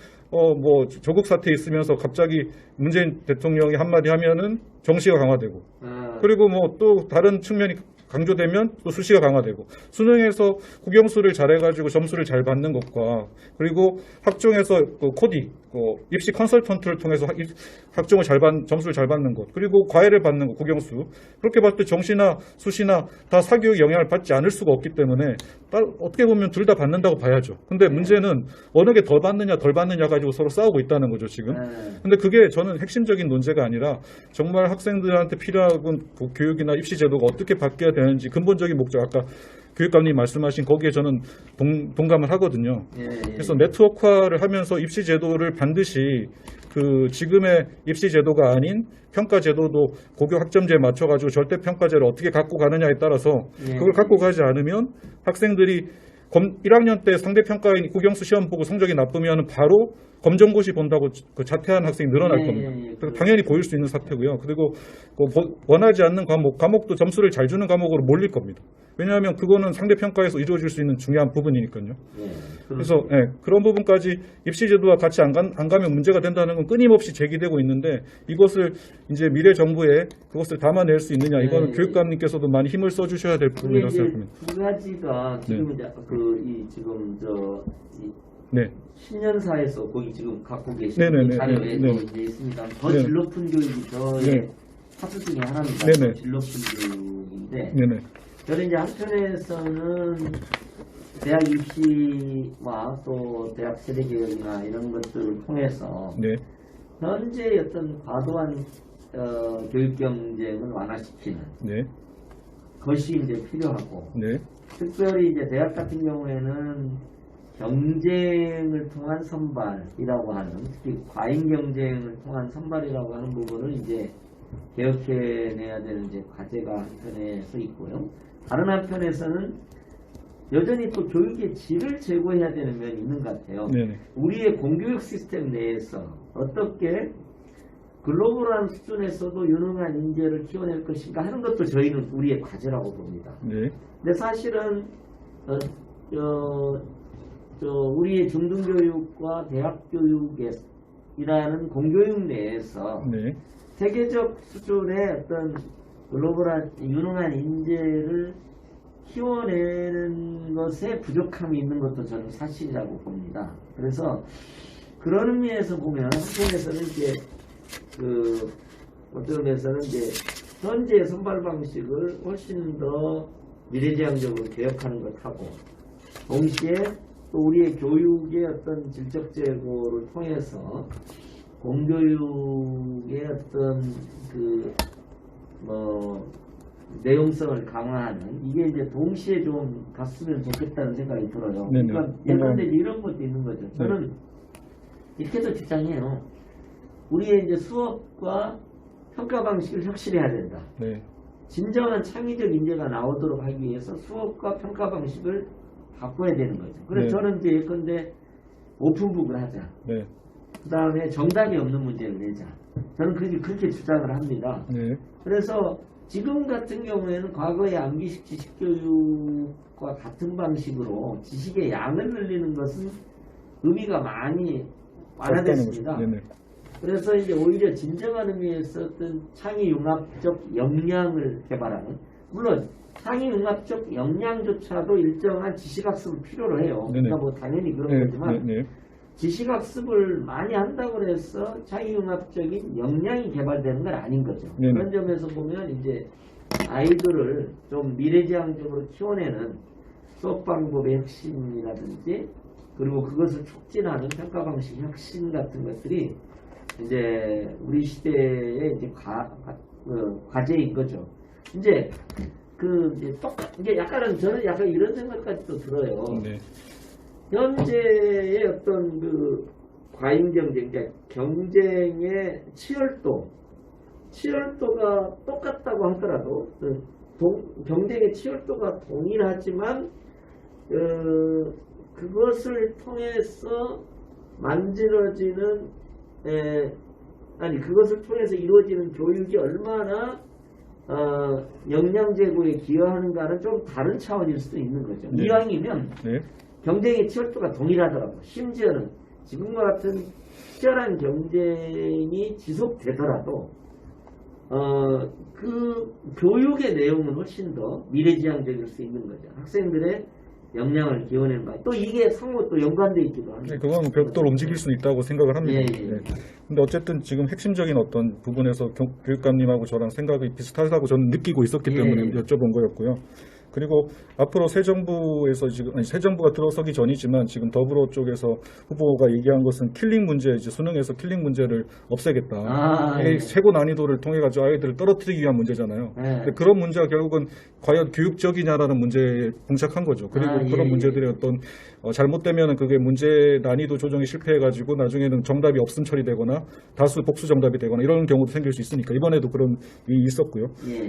조국 사태 있으면서 갑자기 문재인 대통령이 한마디 하면은 정시가 강화되고 그리고 또 다른 측면이 강조되면 또 수시가 강화되고 수능에서 국영수를 잘해가지고 점수를 잘 받는 것과 그리고 학종에서 코디 입시 컨설턴트를 통해서 학종을 점수를 잘 받는 것 그리고 과외를 받는 것 국영수 그렇게 봤을 때 정시나 수시나 다 사교육 영향을 받지 않을 수가 없기 때문에 어떻게 보면 둘 다 받는다고 봐야죠. 근데 문제는 어느 게 더 받느냐 덜 받느냐 가지고 서로 싸우고 있다는 거죠 지금. 근데 그게 저는 핵심적인 논제가 아니라 정말 학생들한테 필요한 교육이나 입시 제도가 어떻게 바뀌어야 되는지 근본적인 목적 아까 교육감님 말씀하신 거기에 저는 동감을 하거든요. 그래서 네트워크화를 하면서 입시 제도를 반드시 지금의 입시 제도가 아닌 평가 제도도 고교 학점제에 맞춰가지고 절대 평가제를 어떻게 갖고 가느냐에 따라서 그걸 갖고 가지 않으면 학생들이 1학년 때 상대평가인 국영수 시험 보고 성적이 나쁘면 바로 검정고시 본다고 자퇴하는 학생이 늘어날 겁니다. 당연히 보일 수 있는 사태고요. 그리고 원하지 않는 과목도 점수를 잘 주는 과목으로 몰릴 겁니다. 왜냐하면 그거는 상대평가에서 이루어질 수 있는 중요한 부분이니까요. 그래서 그런 부분까지 입시제도와 같이 안 가면 문제가 된다는 건 끊임없이 제기되고 있는데 이것을 이제 미래 정부에 그것을 담아낼 수 있느냐 이거는 교육감님께서도 많이 힘을 써주셔야 될 부분이라고 생각합니다. 두 가지가 지금 네. 10년사에서 거기 지금 갖고 계신 네네네. 자료에도 네네. 이제 있습니다. 더 네. 질 높은 교육이 저의 네. 파트 중에 하나입니다. 네네. 질 높은 교육인데 네네. 저는 이제 한편에서는 대학 입시와 또 대학 세대 교육이나 이런 것들을 통해서 네. 현재 어떤 과도한 교육 경쟁을 완화시키는 네. 것이 이제 필요하고 네. 특별히 이제 대학 같은 경우에는 경쟁을 통한 선발이라고 하는 특히 과잉 경쟁을 통한 선발이라고 하는 부분을 이제 개혁해내야 되는 이제 과제가 한편에서 있고요. 다른 한편에서는 여전히 또 교육의 질을 제고해야 되는 면이 있는 것 같아요. 네네. 우리의 공교육 시스템 내에서 어떻게 글로벌한 수준에서도 유능한 인재를 키워낼 것인가 하는 것도 저희는 우리의 과제라고 봅니다. 네. 근데 사실은 우리의 중등교육과 대학교육이라는 공교육 내에서 네. 세계적 수준의 어떤 글로벌한 유능한 인재를 키워내는 것에 부족함이 있는 것도 저는 사실이라고 봅니다. 그래서 그런 의미에서 보면 한편에서는 이제 어떤 면에서는 이제 현재 선발 방식을 훨씬 더 미래지향적으로 개혁하는 것하고 동시에 또 우리의 교육의 어떤 질적 제고를 통해서 공교육의 어떤 내용성을 강화하는 이게 이제 동시에 좀 갔으면 좋겠다는 생각이 들어요. 네네. 그러니까 예컨대 이런 것도 있는 거죠. 저는 이렇게도 주장해요. 우리의 이제 수업과 평가 방식을 혁신해야 된다. 네. 진정한 창의적 인재가 나오도록 하기 위해서 수업과 평가 방식을 바꿔야 되는 거죠. 그래서 네. 저는 이제 예컨대 오픈북을 하자. 네. 그 다음에 정답이 없는 문제를 내자. 저는 그렇게 주장을 합니다. 네. 그래서 지금 같은 경우에는 과거의 암기식 지식교육과 같은 방식으로 지식의 양을 늘리는 것은 의미가 많이 완화됐습니다. 그래서 이제 오히려 진정한 의미에서 어떤 창의융합적 역량을 개발하는, 물론 창의융합적 역량조차도 일정한 지식학습을 필요로 해요. 그러니까 뭐 당연히 그런 거지만 지식학습을 많이 한다고 해서 창의융합적인 역량이 개발되는 건 아닌 거죠. 그런 점에서 보면 이제 아이들을 좀 미래지향적으로 키워내는 수업 방법의 혁신이라든지 그리고 그것을 촉진하는 평가 방식 혁신 같은 것들이 이제 우리 시대의 이제 과제인 거죠. 이제 이게 약간은 저는 약간 이런 생각까지도 들어요. 현재의 어떤 과잉 경쟁, 그러니까 경쟁의 치열도가 똑같다고 하더라도 경쟁의 치열도가 동일하지만 그것을 통해서 만들어지는 그것을 통해서 이루어지는 교육이 얼마나 역량 제고에 기여하는가는 좀 다른 차원일 수도 있는 거죠. 이왕이면 경쟁의 치열도가 동일하더라도 심지어는 지금과 같은 치열한 경쟁이 지속되더라도 그 교육의 내용은 훨씬 더 미래지향적일 수 있는 거죠. 학생들의 역량을 기원하는 거. 또 이게 상호 또 연관돼 있기도 합니다. 그건 별도로 움직일 수 있다고 생각을 합니다. 근데 어쨌든 지금 핵심적인 어떤 부분에서 교육감님하고 저랑 생각이 비슷하다고 저는 느끼고 있었기 때문에 여쭤본 거였고요. 그리고 앞으로 새 정부에서 새 정부가 들어서기 전이지만 지금 더불어 쪽에서 후보가 얘기한 것은 킬링 문제, 이제 수능에서 킬링 문제를 없애겠다. 최고 난이도를 통해 가지고 아이들을 떨어뜨리기 위한 문제잖아요. 근데 그런 문제가 결국은 과연 교육적이냐라는 문제에 봉착한 거죠. 그리고 그런 문제들이 어떤 잘못되면 그게 문제 난이도 조정이 실패해가지고 나중에는 정답이 없음 처리되거나 다수 복수 정답이 되거나 이런 경우도 생길 수 있으니까 이번에도 그런 일이 있었고요.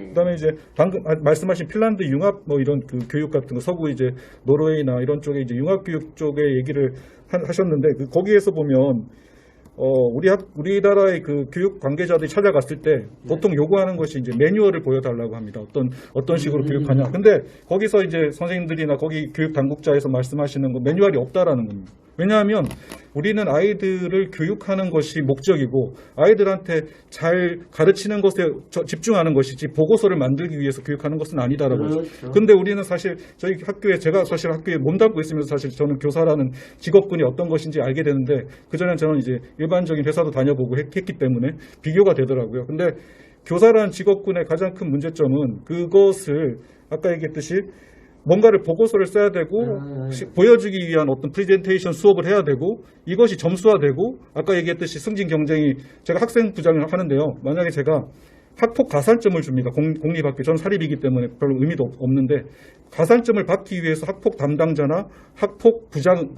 그다음에 이제 방금 말씀하신 핀란드 융합 이런 교육 같은 거 서구 이제 노르웨이나 이런 쪽에 이제 융합 교육 쪽에 얘기를 하셨는데 거기에서 보면 우리나라의 그 교육 관계자들이 찾아갔을 때 보통 요구하는 것이 이제 매뉴얼을 보여달라고 합니다. 어떤 식으로 교육하냐. 근데 거기서 이제 선생님들이나 거기 교육 당국자에서 말씀하시는 거 매뉴얼이 없다라는 겁니다. 왜냐하면 우리는 아이들을 교육하는 것이 목적이고 아이들한테 잘 가르치는 것에 집중하는 것이지 보고서를 만들기 위해서 교육하는 것은 아니다라고. 그렇죠. 근데 우리는 사실 저희 학교에 제가 사실 학교에 몸담고 있으면서 사실 저는 교사라는 직업군이 어떤 것인지 알게 되는데 그전엔 저는 이제 일반적인 회사도 다녀보고 했기 때문에 비교가 되더라고요. 근데 교사라는 직업군의 가장 큰 문제점은 그것을 아까 얘기했듯이 뭔가를 보고서를 써야 되고 보여주기 위한 어떤 프레젠테이션 수업을 해야 되고 이것이 점수화되고 아까 얘기했듯이 승진 경쟁이 제가 학생 부장을 하는데요. 만약에 제가 학폭 가산점을 줍니다. 공립학교. 전 사립이기 때문에 별로 의미도 없는데 가산점을 받기 위해서 학폭 담당자나 학폭 부장,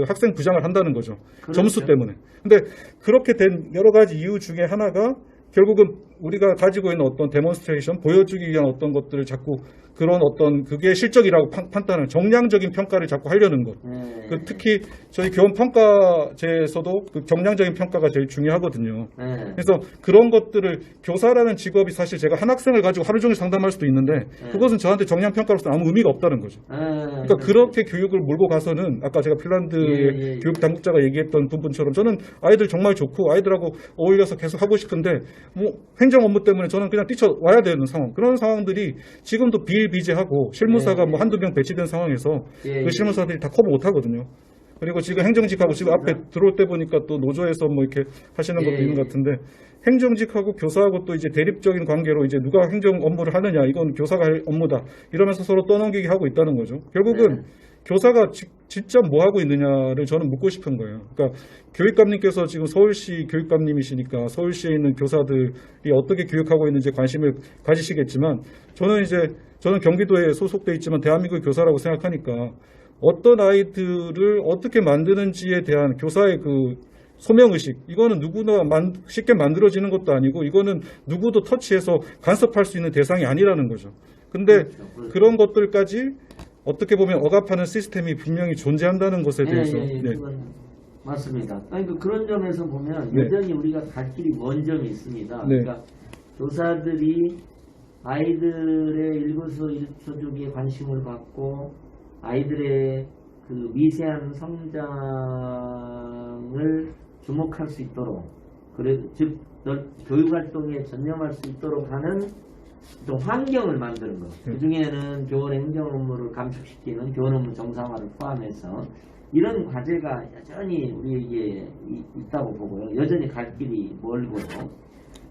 학생 부장을 한다는 거죠. 그렇죠. 점수 때문에. 근데 그렇게 된 여러 가지 이유 중에 하나가 결국은 우리가 가지고 있는 어떤 데몬스트레이션, 보여주기 위한 어떤 것들을 자꾸 그런 어떤 그게 실적이라고 판단을 정량적인 평가를 자꾸 하려는 것. 그 특히 저희 교원 평가제에서도 그 정량적인 평가가 제일 중요하거든요. 그래서 그런 것들을 교사라는 직업이 사실 제가 한 학생을 가지고 하루 종일 상담할 수도 있는데 그것은 저한테 정량 평가로서 아무 의미가 없다는 거죠. 그러니까 그렇게 교육을 몰고 가서는 아까 제가 핀란드의 교육 당국자가 얘기했던 부분처럼 저는 아이들 정말 좋고 아이들하고 어울려서 계속 하고 싶은데 뭐 행정 업무 때문에 저는 그냥 뛰쳐와야 되는 상황. 그런 상황들이 지금도 비일비재하고 실무사가 뭐 한두 명 배치된 상황에서 그 실무사들이 다 커버 못 하거든요. 그리고 지금 행정직하고 지금 앞에 들어올 때 보니까 또 노조에서 뭐 이렇게 하시는 것도 있는 것 같은데 행정직하고 교사하고 또 이제 대립적인 관계로 이제 누가 행정 업무를 하느냐 이건 교사가 할 업무다 이러면서 서로 떠넘기기 하고 있다는 거죠. 결국은 교사가 직접 뭐 하고 있느냐를 저는 묻고 싶은 거예요. 그러니까 교육감님께서 지금 서울시 교육감님이시니까 서울시에 있는 교사들이 어떻게 교육하고 있는지 관심을 가지시겠지만 저는 경기도에 소속돼 있지만 대한민국의 교사라고 생각하니까 어떤 아이들을 어떻게 만드는지에 대한 교사의 그 소명의식 이거는 누구나 쉽게 만들어지는 것도 아니고 이거는 누구도 터치해서 간섭할 수 있는 대상이 아니라는 거죠. 근데 그런 것들까지 어떻게 보면 억압하는 시스템이 분명히 존재한다는 것에 대해서 맞습니다. 아니 그런 점에서 보면 여전히 우리가 갈 길이 먼 점이 있습니다. 그러니까 교사들이 아이들의 일거수일투족에 관심을 갖고 아이들의 그 미세한 성장을 주목할 수 있도록 즉 교육활동에 전념할 수 있도록 하는 좀 환경을 만드는 것. 그 중에는 교원 행정 업무를 감축시키는 교원 업무 정상화를 포함해서 이런 과제가 여전히 우리에게 있다고 보고요. 여전히 갈 길이 멀고요.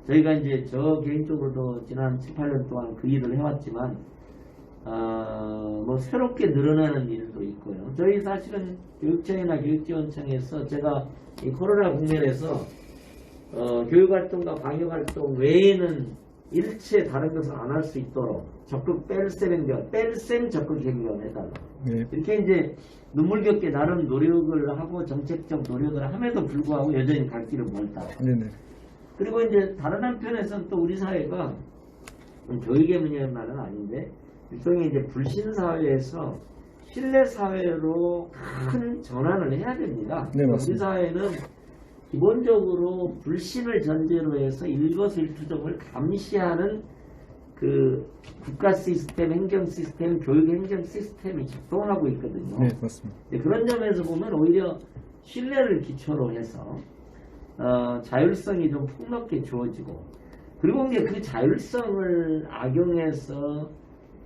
저희가 이제 저 개인적으로도 지난 7, 8년 동안 그 일을 해왔지만 뭐 새롭게 늘어나는 일도 있고요. 저희 사실은 교육청이나 교육지원청에서 제가 이 코로나 국면에서 교육활동과 방역활동 외에는 일체 다른 것을 안 할 수 있도록 적극 뺄셈 적극 행정해달라. 이렇게 이제 눈물겹게 나름 노력을 하고 정책적 노력을 함에도 불구하고 여전히 갈 길은 멀다. 그리고 이제 다른 한편에서는 또 우리 사회가 교육의 문제만은 아닌데 일종의 이제 불신 사회에서 신뢰 사회로 큰 전환을 해야 됩니다. 우리 사회는 기본적으로 불신을 전제로 해서 일거수일투족을 감시하는 그 국가 시스템, 행정 시스템, 교육 행정 시스템이 작동하고 있거든요. 네, 맞습니다. 그런 점에서 보면 오히려 신뢰를 기초로 해서 자율성이 좀 폭넓게 주어지고 그리고 이제 그 자율성을 악용해서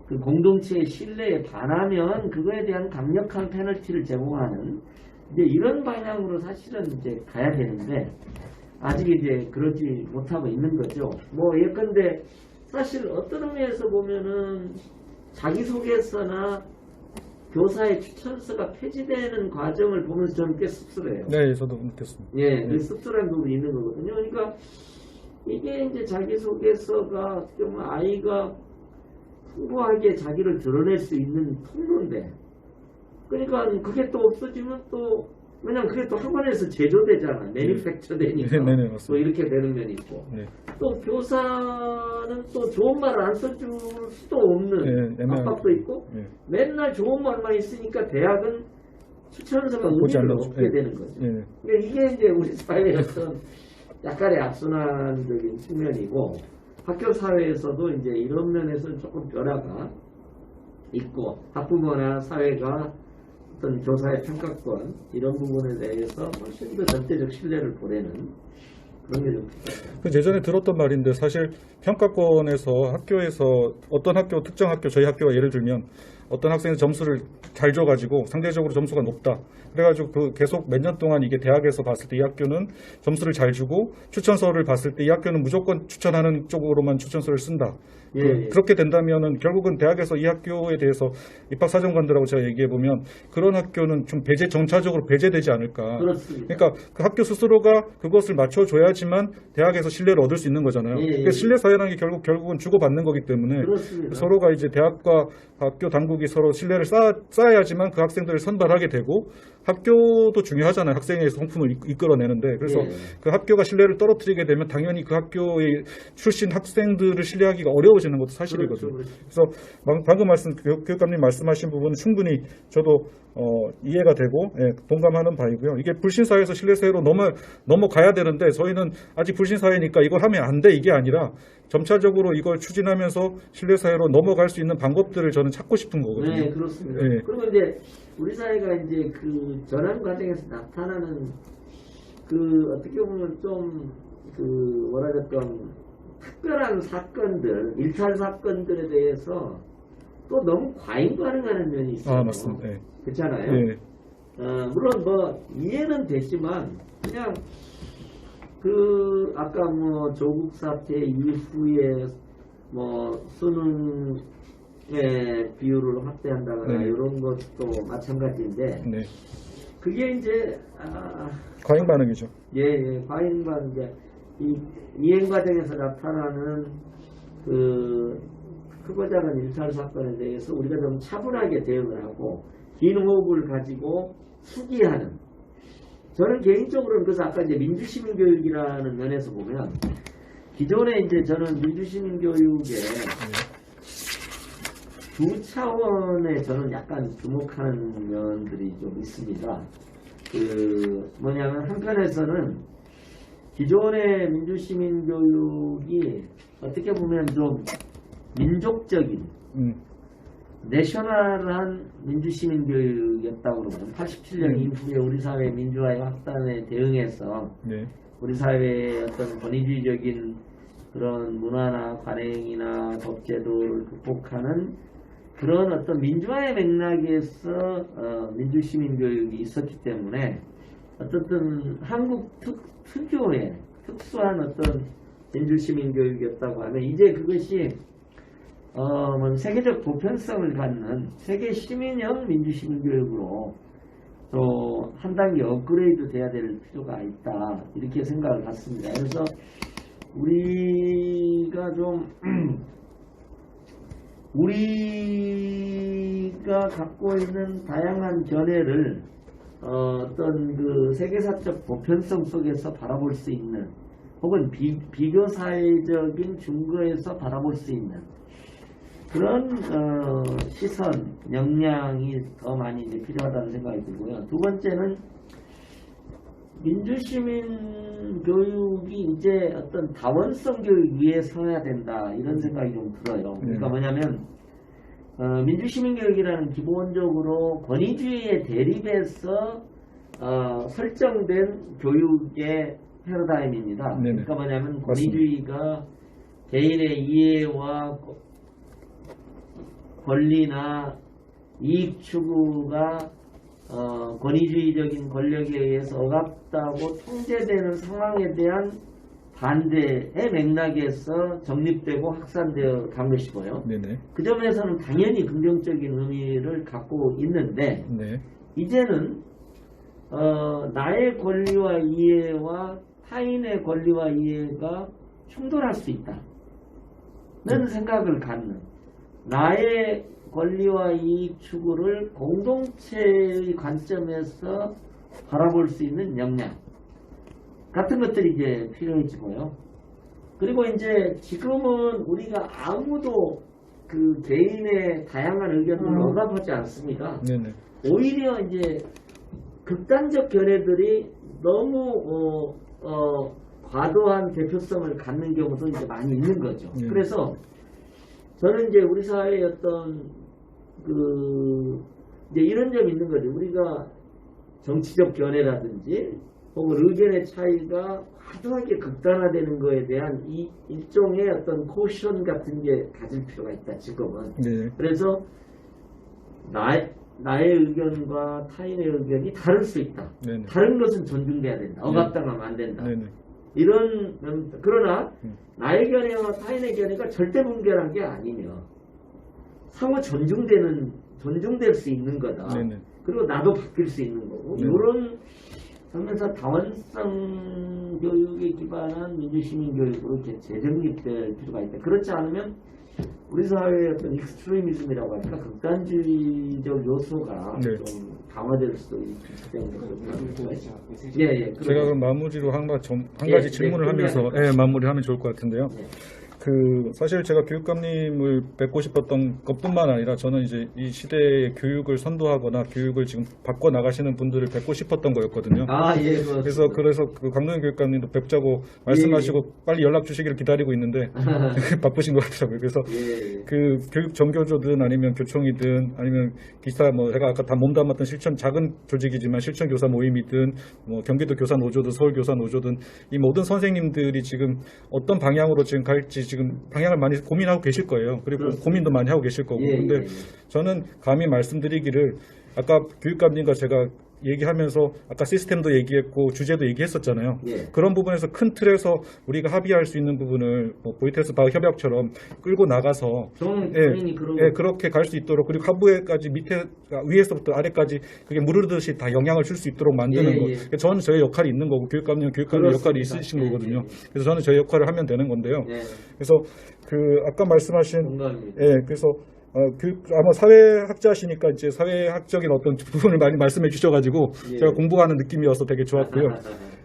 그 공동체의 신뢰에 반하면 그거에 대한 강력한 페널티를 제공하는 이제 이런 방향으로 사실은 이제 가야 되는데 아직 이제 그러지 못하고 있는 거죠. 뭐 예컨대 사실 어떤 의미에서 보면은 자기소개서나 교사의 추천서가 폐지되는 과정을 보면서 저는 꽤 씁쓸해요. 네, 저도 느꼈습니다. 그 씁쓸한 부분이 있는 거거든요. 그러니까 이게 이제 자기소개서가 어떻게 보면 아이가 풍부하게 자기를 드러낼 수 있는 통로인데 그러니까 그게 또 없어지면 또 왜냐면 그게 또 학원에서 제조되잖아. 매니팩처 되니까 또 이렇게 되는 면이 있고 또 교사는 또 좋은 말을 안 써줄 수도 없는 압박도 있고 맨날 좋은 말만 있으니까 대학은 추천서가 의미를 얻게 되는 거죠. 그러니까 이게 이제 우리 사회의 어떤 약간의 악순환적인 측면이고 학교 사회에서도 이제 이런 면에서는 조금 변화가 있고 학부모나 사회가 어떤 교사의 평가권 이런 부분에 대해서 훨씬 더 절대적 신뢰를 보내는 그런 게 좀 필요하죠. 그 예전에 들었던 말인데 사실 평가권에서 학교에서 어떤 학교 특정 학교 저희 학교가 예를 들면 어떤 학생이 점수를 잘 줘가지고 상대적으로 점수가 높다. 그래가지고 그 계속 몇 년 동안 이게 대학에서 봤을 때 이 학교는 점수를 잘 주고 추천서를 봤을 때 이 학교는 무조건 추천하는 쪽으로만 추천서를 쓴다. 예. 그렇게 된다면은 결국은 대학에서 이 학교에 대해서 입학사정관들하고 제가 얘기해보면 그런 학교는 좀 정차적으로 배제되지 않을까. 그렇습니다. 그러니까 그 학교 스스로가 그것을 맞춰줘야지만 대학에서 신뢰를 얻을 수 있는 거잖아요. 그러니까 신뢰사회라는 게 결국은 주고받는 거기 때문에 그렇습니다. 서로가 이제 대학과 학교 당국이 서로 신뢰를 쌓아야지만 그 학생들을 선발하게 되고 학교도 중요하잖아요. 학생의 성품을 이끌어내는데 그래서 그 학교가 신뢰를 떨어뜨리게 되면 당연히 그 학교의 출신 학생들을 신뢰하기가 어려워지는 것도 사실이거든요. 그렇죠. 그래서 방금 교육감님 말씀하신 부분은 충분히 저도 이해가 되고 동감하는 바이고요. 이게 불신사회에서 신뢰사회로 넘어가야 되는데 저희는 아직 불신사회니까 이걸 하면 안 돼 이게 아니라 점차적으로 이걸 추진하면서 신뢰사회로 넘어갈 수 있는 방법들을 저는 찾고 싶은 거거든요. 네, 그렇습니다. 네. 그리고 이제 우리 사회가 이제 그 전환 과정에서 나타나는 그 어떻게 보면 좀 그 뭐랄까 특별한 사건들, 일탈 사건들에 대해서 또 너무 과잉 반응하는 면이 있어요. 맞습니다. 네. 그렇잖아요. 네. 물론 뭐 이해는 되지만 그냥 그 아까 뭐 조국 사태 이후에 뭐 수능의 비율을 확대한다거나 이런 것도 마찬가지인데 그게 이제 과잉 반응이죠. 예, 과잉 반응. 이제 이 이행 과정에서 나타나는 그 크고 작은 일탈 사건에 대해서 우리가 좀 차분하게 대응을 하고 긴 호흡을 가지고 수기하는. 저는 개인적으로는 그래서 아까 이제 민주시민교육이라는 면에서 보면 기존에 이제 저는 민주시민교육에 두 차원에 저는 약간 주목하는 면들이 좀 있습니다. 그 뭐냐면 한편에서는 기존의 민주시민교육이 어떻게 보면 좀 민족적인 내셔널한 민주시민교육이었다고 그러면 87년 이후에 우리 사회 민주화의 확산에 대응해서 우리 사회의 어떤 권위주의적인 그런 문화나 관행이나 법제도를 극복하는 그런 어떤 민주화의 맥락에서 민주시민교육이 있었기 때문에 어쨌든 한국 특유의 특수한 어떤 민주시민교육이었다고 하면 이제 그것이 세계적 보편성을 갖는 세계 시민형 민주시민교육으로 또 한 단계 업그레이드 돼야 될 필요가 있다 이렇게 생각을 갖습니다. 그래서 우리가 좀 우리가 갖고 있는 다양한 견해를 어떤 그 세계사적 보편성 속에서 바라볼 수 있는 혹은 비교사회적인 증거에서 바라볼 수 있는 그런 시선, 역량이 더 많이 이제 필요하다는 생각이 들고요. 두 번째는 민주시민 교육이 이제 어떤 다원성 교육 위에 서야 된다 이런 생각이 좀 들어요. 그러니까 뭐냐면 민주시민 교육이라는 기본적으로 권위주의에 대립해서 설정된 교육의 패러다임입니다. 그러니까 뭐냐면 권위주의가 개인의 이해와 권리나 이익 추구가 권위주의적인 권력에 의해서 억압다고 통제되는 상황에 대한 반대의 맥락에서 정립되고 확산되어 간 것이고요. 그 점에서는 당연히 긍정적인 의미를 갖고 있는데 이제는 나의 권리와 이해와 타인의 권리와 이해가 충돌할 수 있다는 생각을 갖는 나의 권리와 이익 추구를 공동체의 관점에서 바라볼 수 있는 역량 같은 것들이 이제 필요해지고요. 그리고 이제 지금은 우리가 아무도 그 개인의 다양한 의견을 억압하지 않습니다. 오히려 이제 극단적 견해들이 너무 과도한 대표성을 갖는 경우도 이제 많이 있는 거죠. 그래서 저는 이제 우리 사회의 어떤 그 이제 이런 점이 있는 거죠. 우리가 정치적 견해라든지 혹은 의견의 차이가 과도하게 극단화되는 거에 대한 이 일종의 어떤 코션 같은 게 가질 필요가 있다, 지금은. 네. 그래서 나의 의견과 타인의 의견이 다를 수 있다. 네네. 다른 것은 존중돼야 된다. 억압당하면 안 된다. 네네. 이런, 그러나 나의 견해와 타인의 견해가 절대 분별한 게 아니며 상호 존중될 수 있는 거다. 네네. 그리고 나도 바뀔 수 있는 거고, 네네. 이런 하면서 다원성 교육에 기반한 민주시민 교육으로 이렇게 재정립될 필요가 있다. 그렇지 않으면 우리 사회의 어떤 익스트리미즘이라고 할까, 극단주의적 요소가 네. 좀 강화될 수도 있기 때문에. 예. 제가 그럼 마무리로 한 가지 질문을 하면서 마무리하면 좋을 것 같은데요. 사실 제가 교육감님을 뵙고 싶었던 것뿐만 아니라 저는 이제 이 시대의 교육을 선도하거나 교육을 지금 바꿔 나가시는 분들을 뵙고 싶었던 거였거든요. 그래서 그 강동현 교육감님도 뵙자고 말씀하시고 빨리 연락 주시기를 기다리고 있는데 바쁘신 것 같더라고요. 그래서 그 교육 정교조든 아니면 교총이든 아니면 기타 제가 아까 다 몸담았던 작은 조직이지만 실천 교사 모임이든 경기도 교사 노조든 서울 교사 노조든 이 모든 선생님들이 지금 어떤 방향으로 지금 갈지 지금 방향을 많이 고민하고 계실 거예요. 그리고 그렇습니다. 고민도 많이 하고 계실 거고. 근데 저는 감히 말씀드리기를 아까 교육감님과 제가 얘기하면서 아까 시스템도 얘기했고 주제도 얘기했었잖아요. 그런 부분에서 큰 틀에서 우리가 합의할 수 있는 부분을 보이테스 바우 협약처럼 끌고 나가서 그렇게 갈 수 있도록, 그리고 하부에까지 위에서부터 아래까지 그게 무르르듯이 다 영향을 줄 수 있도록 만드는 거. 저는 저의 역할이 있는 거고 교육감님 역할이 있으신 거거든요. 그래서 저는 저의 역할을 하면 되는 건데요. 그래서 아까 말씀하신 그래서 아마 사회학자시니까 이제 사회학적인 어떤 부분을 많이 말씀해 주셔가지고 제가 공부하는 느낌이어서 되게 좋았고요.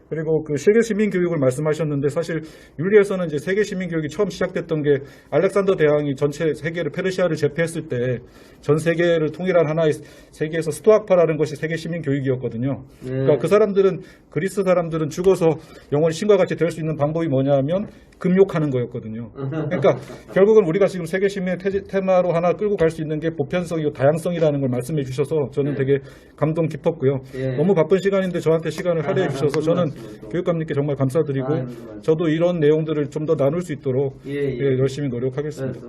그리고 그 세계 시민 교육을 말씀하셨는데 사실 윤리에서는 이제 세계 시민 교육이 처음 시작됐던 게 알렉산더 대왕이 전체 세계를 페르시아를 제패했을 때 전 세계를 통일한 하나의 세계에서 스토아파라는 것이 세계 시민 교육이었거든요. 그러니까 그 사람들은 그리스 사람들은 죽어서 영원히 신과 같이 될 수 있는 방법이 뭐냐면 금욕하는 거였거든요. 그러니까 결국은 우리가 지금 세계 시민의 테마로 하나 끌고 갈 수 있는 게 보편성이고 다양성이라는 걸 말씀해 주셔서 저는 되게 감동 깊었고요. 너무 바쁜 시간인데 저한테 시간을 할애해 주셔서 저는 교육감님께 정말 감사드리고 저도 이런 내용들을 좀 더 나눌 수 있도록 열심히 노력하겠습니다.